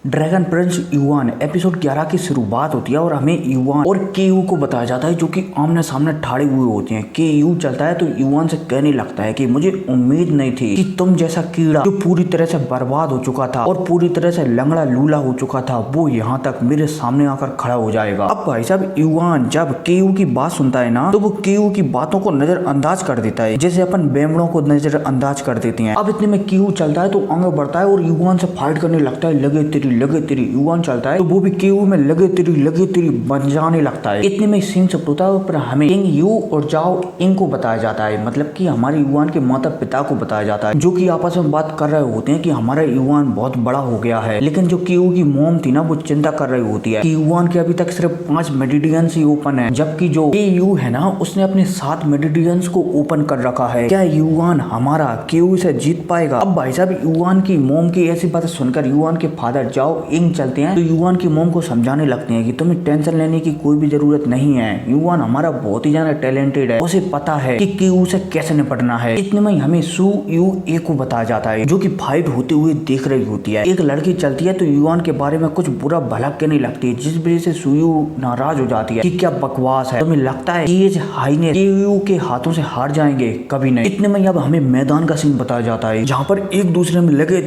Dragon Prince yuan episode 11 की शुरुआत होती है और हमें युआन और केयू को बताया जाता है जो कि आमने सामने ठाड़े हुए होते हैं। केयू चलता है तो युआन से कहने लगता है कि मुझे उम्मीद नहीं थी कि तुम जैसा कीड़ा जो पूरी तरह से बर्बाद हो चुका था और पूरी तरह से लंगड़ा लूला हो चुका था वो यहाँ तक मेरे सामने आकर खड़ा हो जाएगा। अब भाई साहब युआन जब केयू की बात सुनता है ना तो वो केयू की बातों को नजरअंदाज कर देता है जैसे अपन बेमड़ों को नजरअंदाज कर देते हैं। अब इतने में केयू चलता है तो आगे बढ़ता है और युआन से फाइट करने लगता है। लगे तेरी युआन चलता है तो वो भी केयू में लगे तेरी बन जाने लगता है। इतने में सीन सब होता है पर हमें इंग यू और जाओ इंग को बताया जाता है, मतलब कि हमारे युआन के माता पिता को बताया जाता है जो कि आपस में बात कर रहे होते हैं कि हमारा युआन बहुत बड़ा हो गया है। लेकिन जो केयू की मॉम थी ना वो चिंता कर रही होती है कि युआन के अभी तक सिर्फ 5 मेडिडियंस ही ओपन है, जबकि जो केयू है ना उसने अपने 7 मेडिडियंस को ओपन कर रखा है। क्या युआन हमारा केयू से जीत पाएगा? अब भाई साहब युआन की मॉम की ऐसी बातें सुनकर युआन के फादर जाओ इंग चलते हैं तो युआन की मॉम को समझाने लगते हैं कि तुम्हें टेंशन लेने की कोई भी जरूरत नहीं है, युआन हमारा बहुत ही ज्यादा टैलेंटेड है, उसे पता है कि केयू से कैसे निपटना है। इतने में हमें सू यू ए को बताया जाता है जो कि फाइट होते हुए देख रही होती है। एक लड़की चलती है तो युआन के बारे में कुछ बुरा भला कहने लगती है जिस वजह से सू यू नाराज हो जाती है कि क्या बकवास है, तुम्हें लगता है कि हाईनेस केयू के हाथों से हार जाएंगे? कभी नहीं। इतने में अब हमें मैदान का सीन बताया जाता है जहाँ पर एक दूसरे में लगे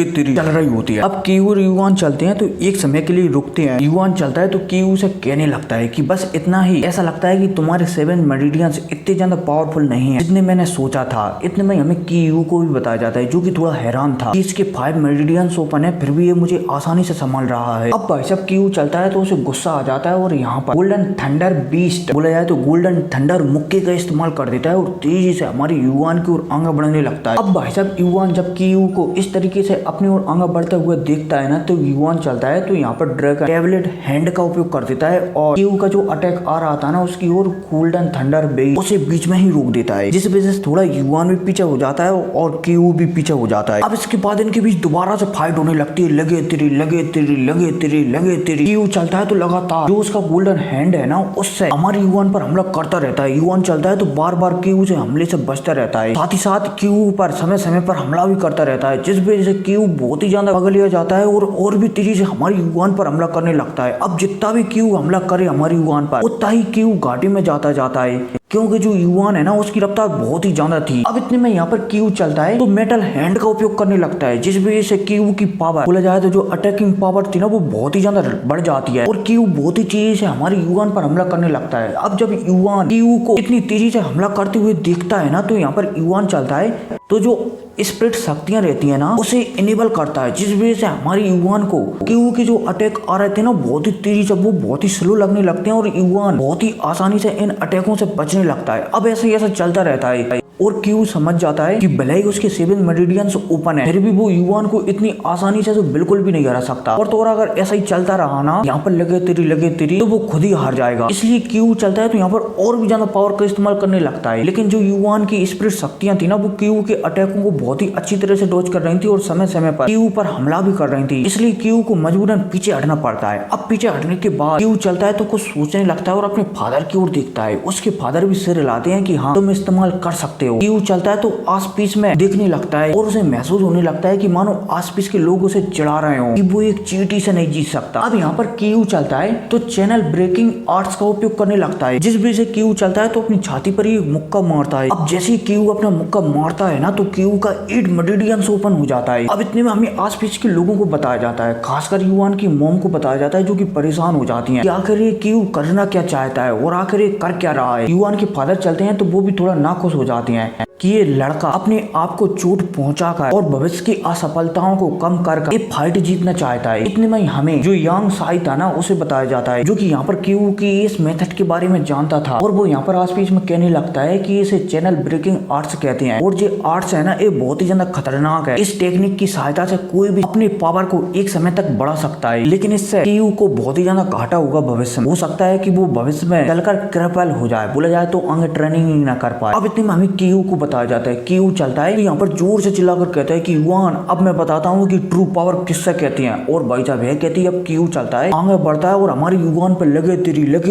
तेरी चल रही होती है। अब केयू और युआन चलते हैं तो एक समय के लिए रुकते हैं। युआन चलता है तो केयू से कहने लगता है कि बस इतना ही, ऐसा लगता है कि तुम्हारे 7 मेडिडियंस इतने ज्यादा पावरफुल नहीं है जितने मैंने सोचा था। इतने में हमें केयू को भी बताया जाता है जो कि थोड़ा हैरान था कि इसके 5 मेडिडियंस ओपन है फिर भी ये मुझे आसानी से संभाल रहा है। अब भाई साहब केयू चलता है तो उसे गुस्सा आ जाता है और यहाँ पर गोल्डन थंडर बीस्ट बोला जाए तो गोल्डन थंडर मुक्के का इस्तेमाल कर देता है और तेजी से हमारी युआन की ओर आगे बढ़ने लगता है। अब भाई साहब युआन जब केयू को इस तरीके से अपनी ओर आगे बढ़ते हुए देखता है ना तो युआन चलता है तो यहाँ पर ड्रैगन टैबलेट हैंड का उपयोग कर देता है और केयू का जो अटैक आ रहा था ना उसकी ओर गोल्डन थंडर बेस उसे बीच में ही रोक देता है जिस वजह से थोड़ा युआन भी पीछे हो जाता है और केयू भी पीछे हो जाता है। अब इसके बाद इनके बीच दोबारा से फाइट होने लगती है। लगे तेरी केयू चलता है तो लगातार जो उसका गोल्डन हैंड है ना उससे हमारे युआन पर हमला करता रहता है। युआन चलता है तो बार बार केयू से हमले से बचता रहता है, साथ ही साथ केयू पर समय समय पर हमला भी करता रहता है जिस वजह से केयू बहुत ही ज्यादा पगल जाता है और भी तेजी से हमारी युआन पर हमला करने लगता है। अब जितना भी केयू हमला करे हमारी युआन पर उतना ही केयू घाटी में जाता है क्योंकि जो युआन है ना उसकी रफ्तार बहुत ही ज्यादा थी। अब इतने में यहाँ पर केयू चलता है तो मेटल हैंड का उपयोग करने लगता है जिस वजह से केयू की पावर बोला जाए तो जो अटैकिंग पावर थी ना वो बहुत ही ज्यादा बढ़ जाती है और केयू बहुत ही तेजी से हमारी युआन पर हमला करने लगता है। अब जब युआन केयू को इतनी तेजी से हमला करते हुए देखता है ना तो यहाँ पर युआन चलता है तो जो स्प्रिट शक्तियां रहती है ना उसे इनेबल करता है जिस वजह से हमारी युआन को केयू के जो अटैक आ रहे थे ना बहुत ही तेजी से वो बहुत ही स्लो लगने लगते हैं और युआन बहुत ही आसानी से इन अटैकों से बचने लगता है। अब ऐसा चलता रहता है और केयू समझ जाता है कि भले ही उसके 7 मेडिडियंस ओपन है फिर भी वो युआन को इतनी आसानी से तो बिल्कुल भी नहीं हरा सकता और तो और अगर ऐसा ही चलता रहा ना यहाँ पर लगे तेरी तो वो खुद ही हार जाएगा। इसलिए केयू चलता है तो यहाँ पर और भी ज्यादा पावर का इस्तेमाल करने लगता है। लेकिन जो युआन की स्पिरिट शक्तियां थी ना वो केयू के अटैकों को बहुत ही अच्छी तरह से डॉज कर रही थी और समय समय पर केयू पर हमला भी कर रही थी, इसलिए केयू को मजबूरन पीछे हटना पड़ता है। अब पीछे हटने के बाद केयू चलता है तो कुछ सोचने लगता है और अपने फादर की ओर देखता है। उसके फादर भी सिर हिलाते हैं कि हाँ तुम इस्तेमाल कर सकते हो। केयू चलता है तो आस-पास में देखने लगता है और उसे महसूस होने लगता है कि मानो आस-पास के लोग उसे चिढ़ा रहे हो कि वो एक चींटी से नहीं जीत सकता। अब यहाँ पर केयू चलता है तो चैनल ब्रेकिंग आर्ट्स का उपयोग करने लगता है जिस वजह से केयू चलता है तो अपनी छाती पर ही मुक्का मारता है। अब जैसे ही केयू अपना मुक्का मारता है ना तो केयू का 8 मेडिडियंस ओपन हो जाता है। अब इतने में हमें आस-पास के लोगों को बताया जाता है, खासकर युआन की मॉम को बताया जाता है जो कि परेशान हो जाती है कि आखिर ये केयू करना क्या चाहता है और आखिर ये कर क्या रहा है। युआन के फादर चलते हैं तो वो भी थोड़ा नाखुश हो जाते हैं कि ये लड़का अपने आप को चोट पहुंचाकर और भविष्य की असफलताओं को कम कर एक फाइट जीतना चाहता है। इतने में हमें जो यांग साई था ना उसे बताया जाता है जो कि यहाँ पर केयू की इस मेथड के बारे में जानता था और वो यहाँ पर आस-पास में कहने लगता है कि इसे चैनल ब्रेकिंग आर्ट्स कहते हैं और जो आर्ट्स है ना ये बहुत ही ज्यादा खतरनाक है। इस टेक्निक की सहायता से कोई भी अपने पावर को एक समय तक बढ़ा सकता है, लेकिन इससे केयू को बहुत ही ज्यादा घाटा होगा भविष्य में। हो सकता है कि वो भविष्य में चलकर क्रिपल हो जाए, बोला जाए तो आगे ट्रेनिंग ही ना कर पाए। अब इतने में हमें कीयू को बताया जाता है। कीयू चलता है तो यहाँ पर जोर से चिल्लाकर कहता है कि युआन अब मैं बताता हूँ कि ट्रू पावर किससे कहती है। और भाई साहब यह कहती है, अब कीयू चलता है, आगे बढ़ता है और हमारी युआन पर लगे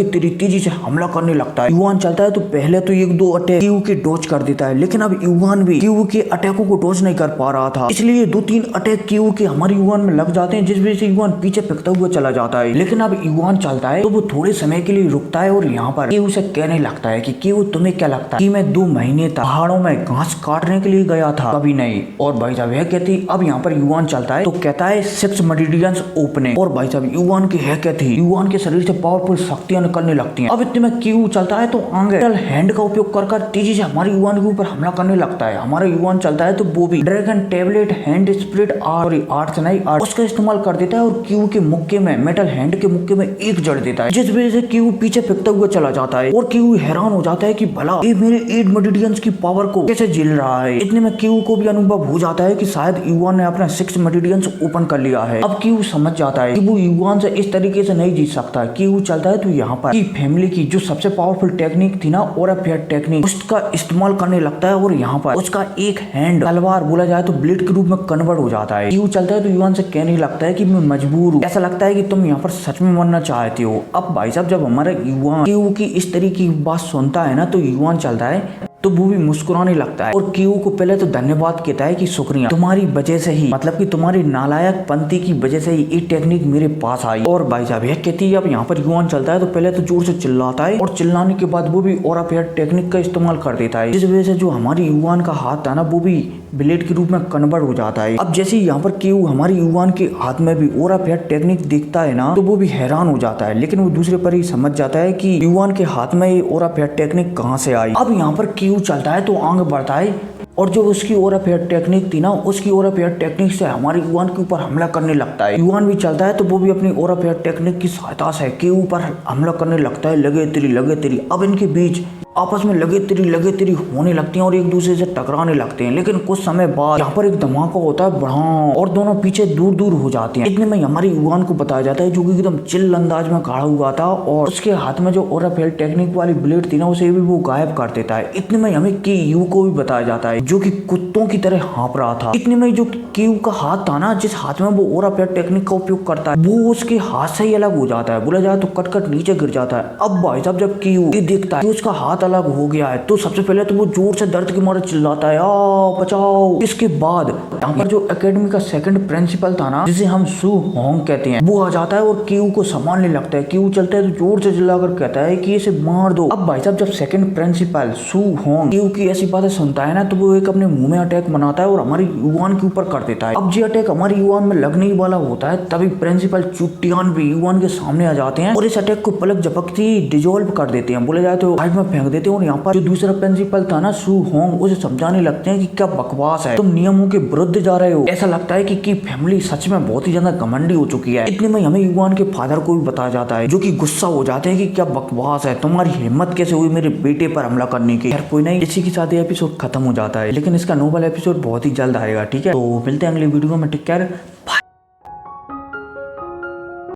तेरी तेजी से हमला करने लगता है। युआन चलता है तो पहले तो एक दो अटैक कीयू के डॉज कर देता है, लेकिन अब युआन भी कीयू के अटैकों को डॉज नहीं कर पा रहा था, इसलिए 2-3 अटैक कीयू के हमारी युआन में लग जाते हैं, जिस वजह से युआन पीछे फेंकता हुआ चला जाता है। लेकिन अब युआन चलता है तो वो थोड़े समय के लिए रुकता है और यहाँ पर कीयू से कहने लगता है कि कीयू तुम्हें क्या लगता है कि मैं 2 महीने तक पहाड़ों में घास काटने के लिए गया था? कभी नहीं। और भाई साहब यह कहती, अब यहाँ पर युआन चलता है तो कहता है 6 मेरिडियंस ओपन। और भाई साहब युआन की है कहती, युआन के शरीर से पावरफुल शक्तियां निकलने लगती हैं। अब इतने में कीयू चलता है तो आगे मेटल हैंड का उपयोग कर तेजी से हमारे युआन के ऊपर हमला करने लगता है। हमारा युआन चलता है तो वो भी dragon tablet hand spirit art नहीं उसका इस्तेमाल कर देता है और कीयू के मुक्के में, मेटल हैंड के मुक्के में एक जड़ देता है, जिस वजह से कीयू पीछे फेंकता हुआ चला जाता है। और कीयू हैरान हो जाता है कि भला ये मेरे 8 मेरिडियंस की पावर को कैसे झेल रहा है। इतने में कीयू को भी अनुभव हो जाता है कि शायद युआन ने अपना 6 मेरिडियंस ओपन कर लिया है। अब कीयू समझ जाता है कि वो युआन से इस तरीके से नहीं जीत सकता। कीयू चलता है तो यहाँ पर की फैमिली की जो सबसे पावरफुल टेक्निक थी ना, ओरा फेयर टेक्निक, उसका इस्तेमाल करने लगता है और यहाँ पर उसका एक हैंड तलवार बोला जाए तो ब्लेड के रूप में कन्वर्ट हो जाता है। कीयू चलता है तो युआन से कहने लगता है कि मैं मजबूर हूँ, ऐसा लगता है कि तुम यहाँ पर सच में मरना चाहते हो। अब भाई साहब जब हमारा युआन कीयू की इस तरीके की बात सुनता है ना तो युआन चलता है तो वो भी मुस्कुराने लगता है और कीयू को पहले तो धन्यवाद कहता है कि शुक्रिया, तुम्हारी वजह से ही, मतलब कि तुम्हारी नालायक पंथी की वजह से ही ये टेक्निक मेरे पास आई। और भाई साहब यह कहती है, अब यहाँ पर युआन चलता है तो पहले तो जोर से चिल्लाता है और चिल्लाने के बाद वो भी ओरा फेयर टेक्निक का इस्तेमाल कर देता है, जिस वजह से जो हमारी युआन का हाथ था ना वो भी ब्लेड के रूप में कन्वर्ट हो जाता है। अब जैसे यहाँ पर कीयू हमारी युआन के हाथ में भी ओरा फेयर टेक्निक देखता है ना तो वो भी हैरान हो जाता है, लेकिन वो दूसरे पर ही समझ जाता है कि युआन के हाथ में ये ओरा फेयर टेक्निक कहाँ से आई। अब यहाँ पर कीयू चलता है तो आगे बढ़ता है और जो उसकी ओरा फेयर टेक्निक थी ना, उसकी ओरा फेयर टेक्निक से हमारे युआन के ऊपर हमला करने लगता है। युआन भी चलता है तो वो भी अपनी ओरा फेयर टेक्निक की सहायता से कीयू पर हमला करने लगता है। लगे तेरी। अब इनके बीच आपस में लगे तेरी होने लगती हैं और एक दूसरे से टकराने लगते हैं। लेकिन कुछ समय बाद यहाँ पर एक धमाका होता है बड़ा और दोनों पीछे दूर हो जाते हैं। इतने में हमारी युआन को बताया जाता है, जो कि एकदम चिल अंदाज में खड़ा हुआ था और उसके हाथ में जो ओरा फेयर टेक्निक वाली ब्लेड थी ना उसे भी वो गायब कर देता है। इतने में हमें कीयू को भी बताया जाता है, जो कि कुत्तों की तरह हाँप रहा था। इतने में जो कीयू का हाथ था ना, जिस हाथ में वो ओरा फेयर टेक्निक का उपयोग करता है, वो उसके हाथ से ही अलग हो जाता है, बोला जाए तो कट नीचे गिर जाता है। अब भाई साहब जब कीयू ये देखता है कि उसका हाथ अलग हो गया है तो सबसे पहले तो वो जोर से दर्द के मारे चिल्लाता है, आ बचाओ। इसके बाद यहाँ पर जो एकेडमी का सेकंड प्रिंसिपल था ना, जिसे हम सू होंग कहते हैं, वो आ जाता है और कीयू को संभालने लगता है। कीयू चलता है तो जोर से चिल्लाकर कहता है कि इसे मार दो। अब भाई साहब जब सेकंड प्रिंसिपल सू होंग कीयू की ऐसी बातें सुनता है ना तो वो एक अपने मुंह में अटैक बनाता है और हमारी युआन के ऊपर कर देता है। अब जो अटैक हमारी युआन में लगने ही वाला होता है तभी प्रिंसिपल चुटियान भी युआन के सामने आ जाते हैं और इस अटैक को पलक झपकते ही डिजोल्व कर देते हैं, बोले जाए तो साइड में फेंक देते हैं। और यहाँ पर जो दूसरा प्रिंसिपल था ना सू होंग, उसे समझाने लगते हैं कि क्या बकवास है, तुम नियमों के विरुद्ध जा रहे हो। ऐसा लगता है कि फैमिली सच में बहुत ही ज्यादा घमंडी हो चुकी है। इतने में हमें युआन के फादर को भी बताया जाता है, जो कि गुस्सा हो जाते हैं कि क्या बकवास है, तुम्हारी हिम्मत कैसे हुई मेरे बेटे पर हमला करने की। खैर कोई नहीं, इसी के साथ ये एपिसोड खत्म हो जाता है, लेकिन इसका नोबल एपिसोड बहुत ही जल्द आएगा। ठीक है, तो मिलते हैं अगली वीडियो में। Take care, bye.